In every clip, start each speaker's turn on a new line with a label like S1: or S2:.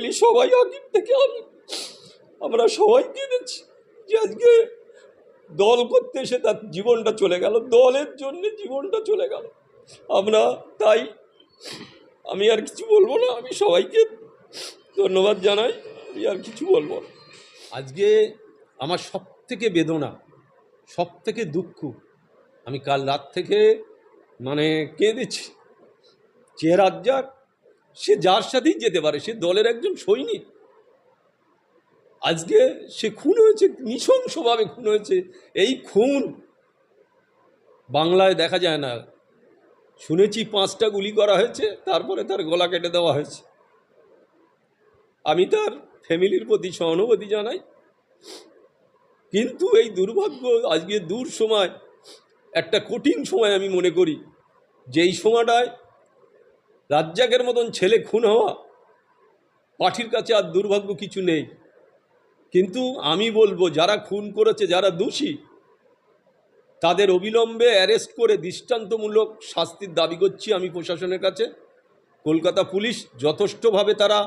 S1: Family সবাই আগের থেকে আমরা সবাই কেঁদেছি যে আজকে দল করতে এসে তার জীবনটা চলে গেল, দলের জন্য জীবনটা চলে গেল। আমরা তাই আমি আর কিছু বলবো না, আমি সবাইকে ধন্যবাদ জানাই, আমি আর কিছু বলবো না।
S2: আজকে আমার সব থেকে বেদনা, সব থেকে দুঃখ, আমি কাল রাত থেকে কেঁদেছি। যে রাজ্জাক, সে যার সাথেই যেতে পারে, সে দলের একজন সৈনিক, আজকে সে খুন হয়েছে, নৃশংসভাবে খুন হয়েছে। এই খুন বাংলায় দেখা যায় না। শুনেছি 5টা গুলি করা হয়েছে, তারপরে তার গলা কেটে দেওয়া হয়েছে। আমি তার ফ্যামিলির প্রতি সহানুভূতি জানাই, কিন্তু এই দুর্ভাগ্য আজকে দূর সময়, একটা কঠিন সময় আমি মনে করি, যে এই সময়টায় রাজ্জাকের মতন ছেলে খুন হওয়া, পার্টির কাছে আর দুর্ভাগ্য কিছু নেই। কিন্তু আমি বলবো, যারা খুন করেছে, যারা দোষী, তাদের অবিলম্বে অ্যারেস্ট করে দৃষ্টান্তমূলক শাস্তির দাবি করছি আমি প্রশাসনের কাছে। কলকাতা পুলিশ যথেষ্টভাবে তারা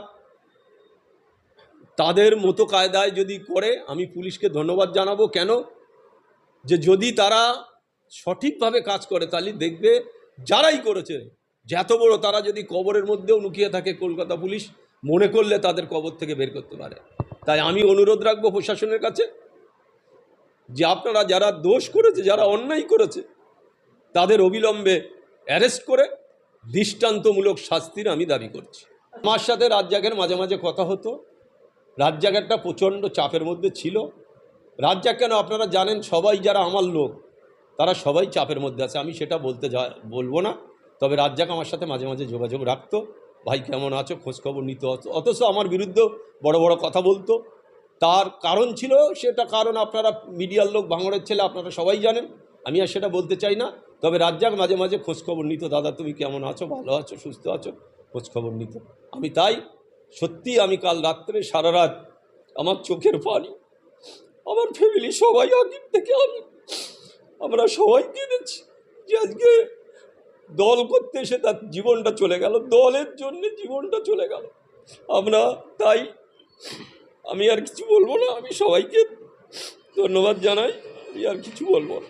S2: তাদের মতো কায়দায় যদি করে, আমি পুলিশকে ধন্যবাদ জানাবো। কেন যে যদি তারা সঠিকভাবে কাজ করে, তাহলে দেখবে যারাই করেছে, যত বড়, তারা যদি কবরের মধ্যেও লুকিয়ে থাকে, কলকাতা পুলিশ মনে করলে তাদের কবর থেকে বের করতে পারে। তাই আমি অনুরোধ রাখবো প্রশাসনের কাছে, যে আপনারা যারা দোষ করেছে, যারা অন্যায় করেছে, তাদের অবিলম্বে অ্যারেস্ট করে দৃষ্টান্তমূলক শাস্তির আমি দাবি করছি। আমার সাথে রাজ্জাকের মাঝে মাঝে কথা হতো। রাজ্জাক একটা প্রচণ্ড চাপের মধ্যে ছিল। রাজ্জাক কেন, আপনারা জানেন, সবাই যারা আমার লোক, তারা সবাই চাপের মধ্যে আছে, আমি সেটা বলবো না। তবে রাজ্জাক আমার সাথে মাঝে মাঝে যোগাযোগ রাখতো, ভাই কেমন আছো, খোঁজখবর নিত। অথচ আমার বিরুদ্ধে বড় বড় কথা বলতো। তার কারণ ছিল, সেটা কারণ আপনারা মিডিয়ার লোক, ভাঙড়ের ছেলে, আপনারা সবাই জানেন, আমি আর সেটা বলতে চাই না। তবে রাজ্জাক মাঝে মাঝে খোঁজখবর নিত, দাদা তুমি কেমন আছো, ভালো আছো, সুস্থ আছো, খোঁজখবর নিত। আমি তাই সত্যি, আমি কাল রাত্রে সারা রাত আমার চোখের পানি, আমার ফ্যামিলি সবাই আগের থেকে আমরা সবাই কেঁদেছি যে আজকে দল করতে এসে তার জীবনটা চলে গেল, দলের জন্য জীবনটা চলে গেল। আমরা তাই আমি আর কিছু বলবো না, আমি সবাইকে ধন্যবাদ জানাই, আমি আর কিছু বলবো না।